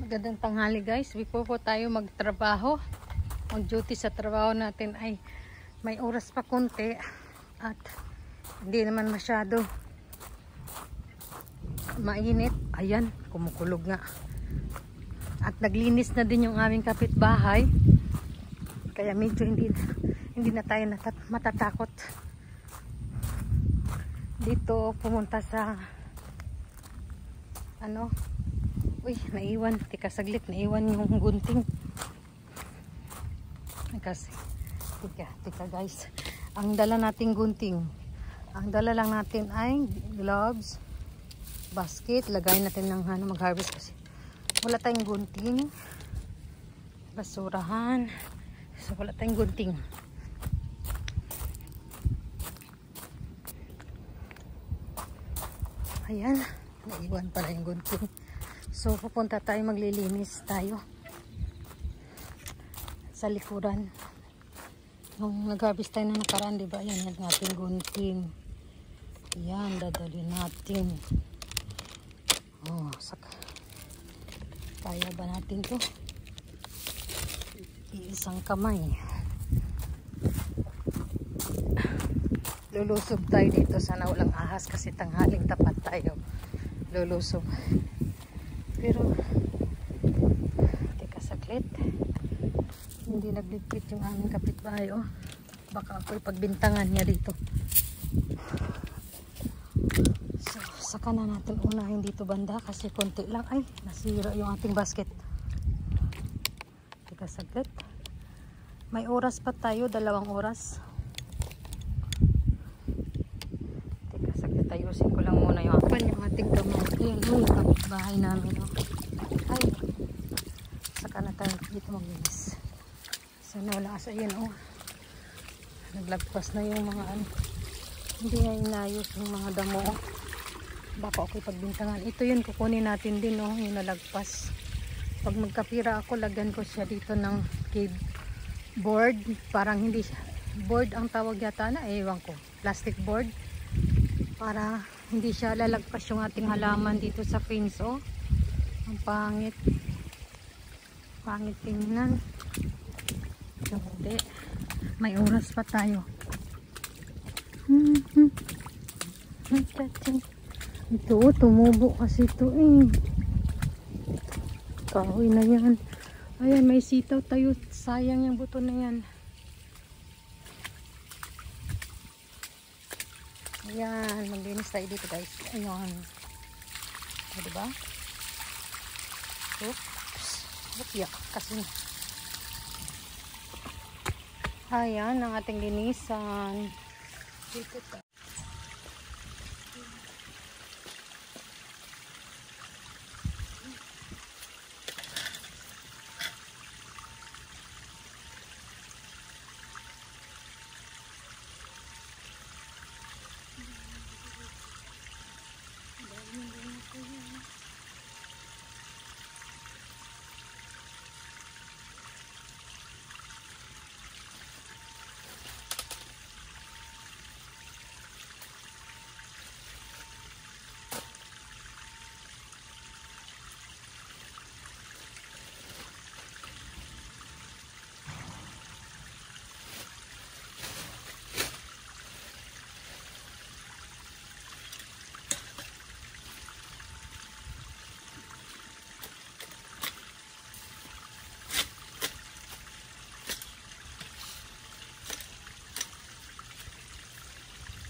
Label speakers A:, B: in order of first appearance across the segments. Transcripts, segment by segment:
A: Magandang tanghali guys. Before po tayo magtrabaho, mag-duty sa trabaho natin ay may oras pa konti at hindi naman masyado mainit. Ayan, kumukulog nga. At naglinis na din yung aming kapitbahay. Kaya medyo hindi na tayo matatakot dito pumunta sa uy, naiwan. Tika saglit, naiwan yung gunting. Kasi, tika guys. Ang dala nating gunting. Ang dala lang natin ay gloves, basket. Lagay natin ng mag-harvest kasi wala tayong gunting. Basurahan. So, wala tayong gunting. Ayan. Naiwan pala yung gunting. So, pupunta tayo, maglilinis tayo sa likuran. Nung nag-harvest tayo na nakaraan, diba? Yan yung ating gunting. Yan, dadali natin. Oh, kaya ba natin to? Iisang kamay. Lulusob tayo dito. Sana walang ahas kasi tanghaling tapat tayo. Lulusob. Pero, teka saglit. Hindi nagligpit yung aming kapitbahay. Oh. Baka ako'y pagbintangan niya dito. So, saka na natin unahin dito banda kasi konti lang. Ay, nasira yung ating basket. Teka saglit. May oras pa tayo, 2 oras. Teka saglit, ayusin ko lang muna yung ating kamay. Ayan, yung kapitbahay namin. Oh. Ay, saka na tayo dito maglinis. Sana wala asa yan. Oh. Naglagpas na yung mga hindi na inayos yung mga damo. Oh. Baka okay pagbintangan. Ito yun, kukunin natin din. Oh, yung nalagpas. Pag magkapira ako, lagyan ko siya dito ng board. Parang hindi siya board ang tawag yata na. Ewan ko. Plastic board. Para hindi siya lalagpas yung ating halaman dito sa fence. Oh. Ang pangit. Pangit tingnan. Hindi. May oras pa tayo. Ito, tumubo kasi ito eh. Kahoy na yan. Ayan, may sitaw tayo. Sayang yung buto na yan. Ayan, maglinis tayo dito guys. Ayan. O, diba? Oops. Yak, kasi ayan, ang ating linisan. Dito tayo.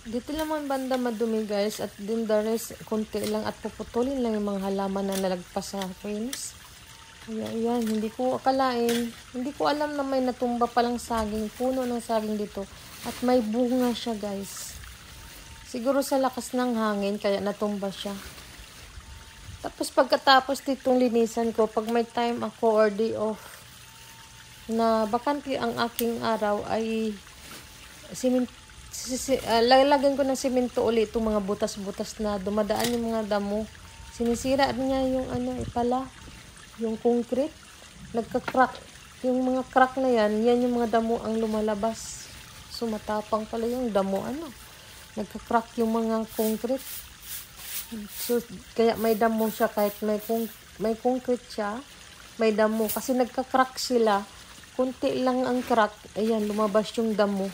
A: Dito naman banda madumi guys at din the rest konti lang at puputulin lang yung mga halaman na nalagpas sa fence. Ayan, hindi ko akalain, hindi ko alam na may natumba palang saging, puno ng saging dito at may bunga siya guys. Siguro sa lakas ng hangin kaya natumba siya. Tapos pagkatapos ditong linisan ko, pag may time ako or day off na bakante ang aking araw ay lalagyan ko ng simento ulit itong mga butas-butas na dumadaan yung mga damo. Sinisira niya yung yung concrete. Nagka-crack. Yung mga crack na yan yung mga damo ang lumalabas. So matapang pala yung damo nagka-crack yung mga concrete. So kaya may damo siya kahit may concrete siya. may damo. Kasi nagka-crack sila. Kunti lang ang crack. Ayan, lumabas yung damo.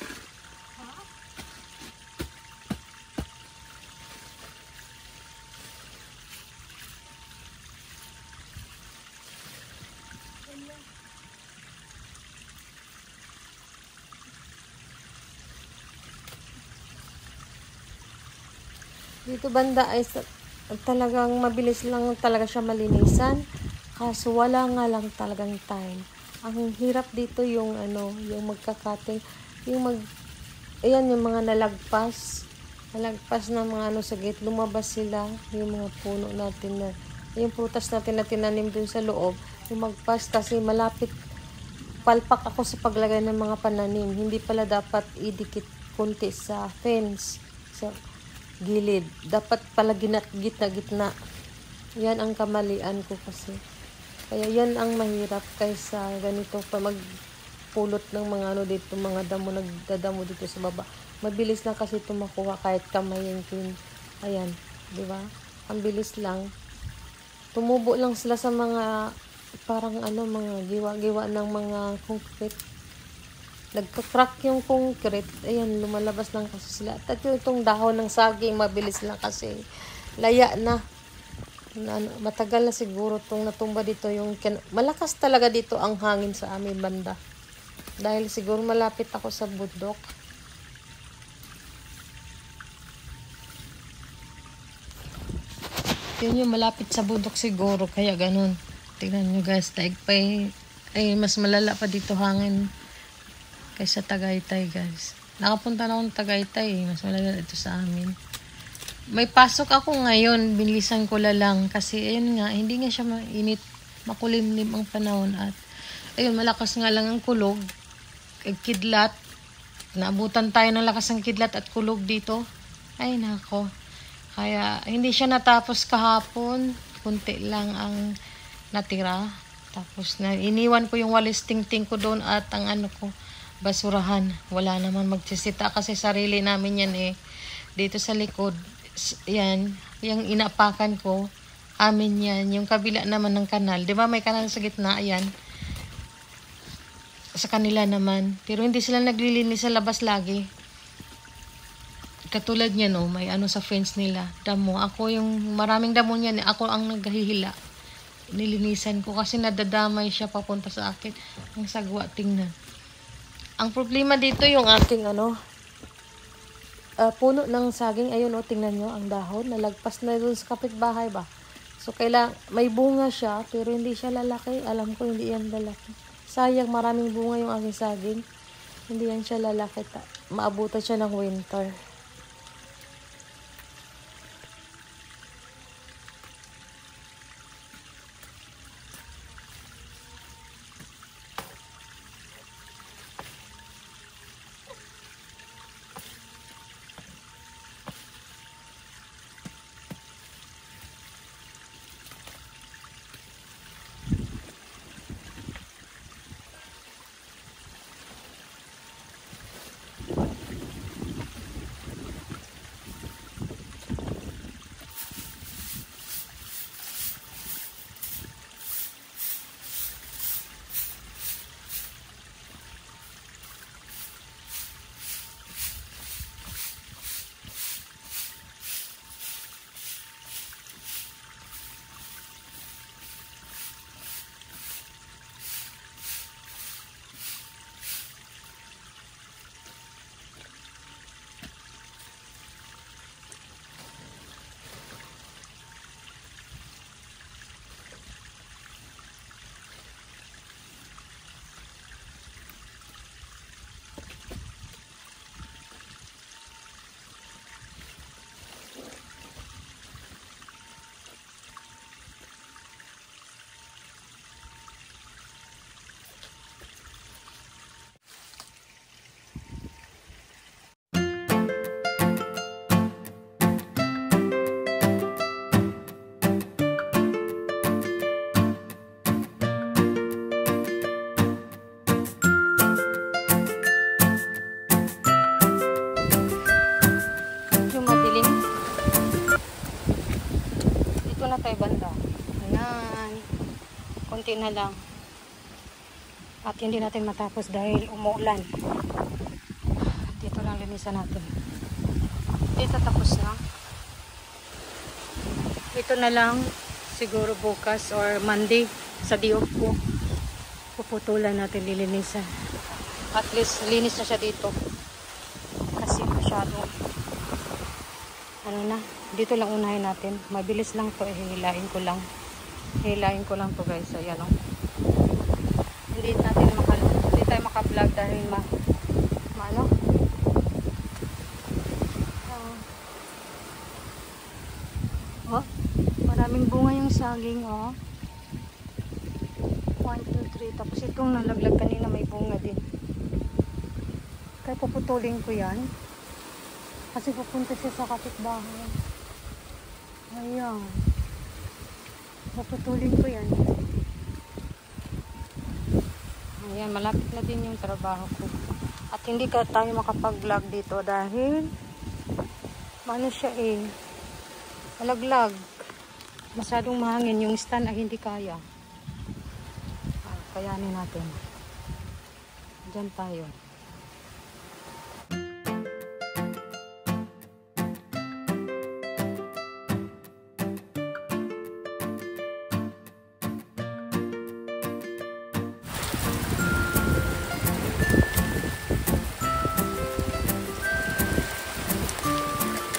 A: Dito banda ay talagang mabilis lang talaga siya malinisan. Kaso wala nga lang talagang time. Ang hirap dito yung ano, yung magkakating, ayan yung mga nalagpas na mga ano sa gate, lumabas sila, yung mga puno natin na, yung prutas natin na tinanim dun sa loob, lumagpas kasi malapit, palpak ako sa paglagay ng mga pananim, hindi pala dapat idikit kunti sa fence, sa gilid, dapat pala gitna. Yan ang kamalian ko kasi. Kaya yan ang mahirap kaysa ganito pa magpulot ng mga ano dito, mga damo, nagdadamo dito sa baba. Mabilis lang kasi ito makuha kahit kamayin ko. Ayan, di ba? Ang bilis lang. Tumubo lang sila sa mga parang ano, mga giwa-giwa ng mga concrete. Nagka-crack yung concrete. Ayan, lumalabas lang kasi sila. At itong dahon ng saging, mabilis lang kasi laya na. Matagal na siguro itong natumba dito. Malakas talaga dito ang hangin sa aming banda. Dahil siguro malapit ako sa bundok. Yun yung malapit sa bundok siguro. Kaya ganun. Tingnan nyo guys. Ay mas malala pa dito hangin kaysa Tagaytay guys. Nakapunta na akong Tagaytay. Mas malala ito sa amin. May pasok ako ngayon, bilisan ko lang kasi ayun nga, hindi nga siya mainit, makulimlim ang panahon at ayun, malakas nga lang ang kulog, kidlat, naabutan tayo ng lakas ng kidlat at kulog dito, ay nako, kaya hindi siya natapos kahapon, kunti lang ang natira, tapos na iniwan ko yung walis tingting ko doon at ang ano ko, basurahan, wala naman magsisita kasi sarili namin yan dito sa likod. Yan, yung inapakan ko, amin yan, yung kabila naman ng kanal, di ba may kanal sa gitna, ayan, sa kanila naman, pero hindi sila naglilinis sa labas lagi, katulad niya no, may ano sa fence nila, damo, ako yung maraming damo niyan, ako ang naghihila, nilinisan ko kasi nadadamay siya papunta sa akin, ang sagwa, tingnan, ang problema dito yung aking ano, puno ng saging, ayun tingnan nyo, ang dahon, nalagpas na doon sa kapitbahay ba. So, may bunga siya, pero hindi siya lalaki. Alam ko, hindi yan lalaki. Sayang, maraming bunga yung aking saging. Hindi yan siya lalaki. Maabutan siya ng winter. konti na lang. At hindi natin matapos dahil umuulan. Dito lang linisan natin. Dito tapos na. Ito na lang siguro bukas or Monday sa diop ko. Puputulan natin, lilinisan. At least linis na siya dito. Kasi masyado ano na, dito lang unahin natin. Mabilis lang to, hihilain ko lang. Hihilain ko lang to guys. Ayan o. Hindi tayo maka-vlog dahil ano? Oh, maraming bunga yung saging, oh. 1, 2, 3. Tapos itong nalaglag kanina may bunga din. Kaya puputulin ko yan. Kasi pupunta siya sa kapitbahay. Ayan. Puputulin ko yan. Ayan, malapit na din yung trabaho ko. At hindi ka tayo makapag-vlog dito dahil ano siya eh. Malaglag. Masyadong mahangin. Yung stand ay hindi kaya. Kayanin natin. Diyan tayo.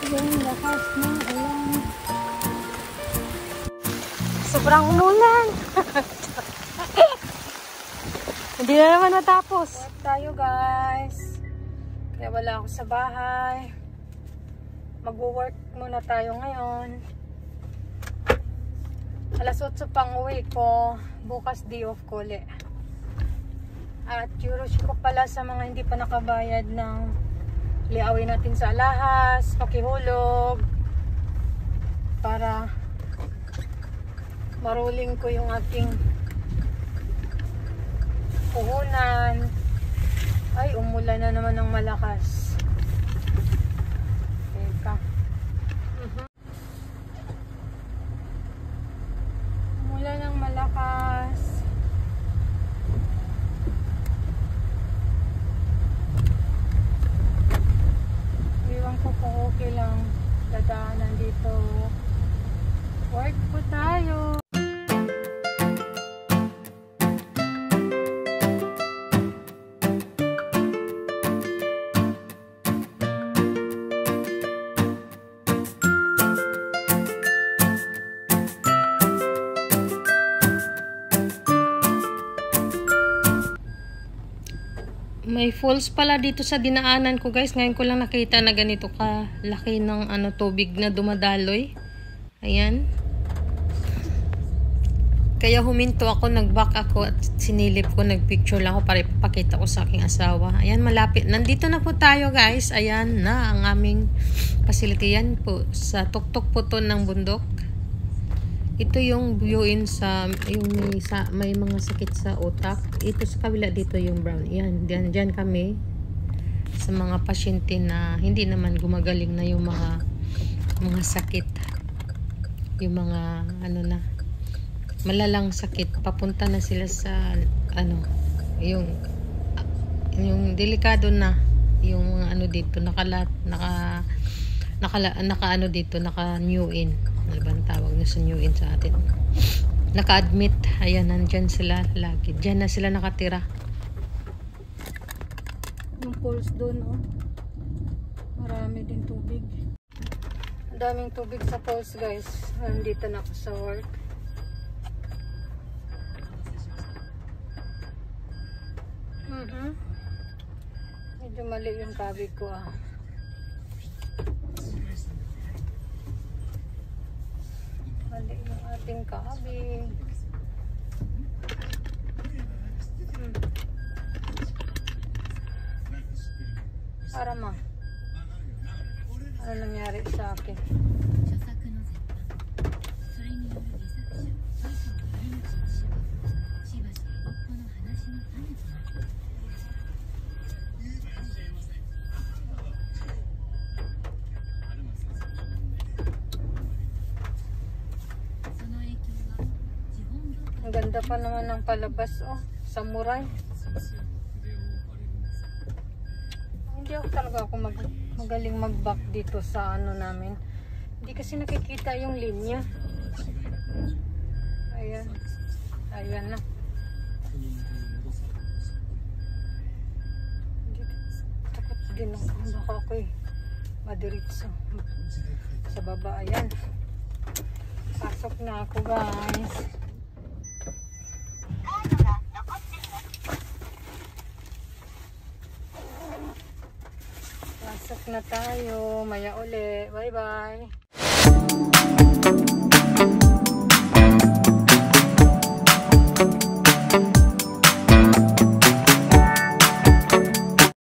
A: Ayan, lakas ng ulan. Sobrang umulan. Hindi na naman matapos. Work tayo guys. Kaya wala ako sa bahay. Mag-work muna tayo ngayon. Alas 8 pang uwi ko. Bukas day off ko ulit. At euros ko pala sa mga hindi pa nakabayad ng liawin natin sa alahas, pakihulog. Para maruling ko yung ating puhunan. Ay, umulan na naman ng malakas. Teka. Umulan ng malakas. Iwan ko kung okay lang dadaanan dito. Work po tayo. May falls pala dito sa dinaanan ko guys. Ngayon ko lang nakita na ganito ka laki ng tubig na dumadaloy. Ayan. Kaya huminto ako, nag-back ako at sinilip ko, nagpicture lang ako para ipapakita ko sa aking asawa. Ayan, malapit. Nandito na po tayo guys. Ayan na ang aming facility. Yan po. Sa tuktok po to ng bundok. Ito yung viewin sa yung may mga sakit sa utak. Ito sa kabila dito yung brown. Yan, diyan kami sa mga pasyente na hindi naman gumagaling na yung mga sakit. Yung mga malalang sakit. Papunta na sila sa yung delikado na yung mga dito naka dito, naka new in. Ano ba ang tawag na sa new in sa atin? Naka-admit. Ayan, nandyan sila lagi. Diyan na sila nakatira. Yung falls doon, oh. Marami din tubig. Ang daming tubig sa falls, guys. Nandito na ako sa work. Medyo mali yung kabig ko, ah. Mali yung ating kabig. Para ano nangyari sa akin? Ang ganda pa naman ng palabas, oh. Samurai. Hindi ako talaga magaling mag-back dito sa ano namin. Hindi kasi nakikita yung linya. Ayan. Ayan na. Takot din ako. Baka ako madiritso. Sa baba, ayan. Pasok na ako, guys. Pasok na tayo. Maya uli. Bye-bye.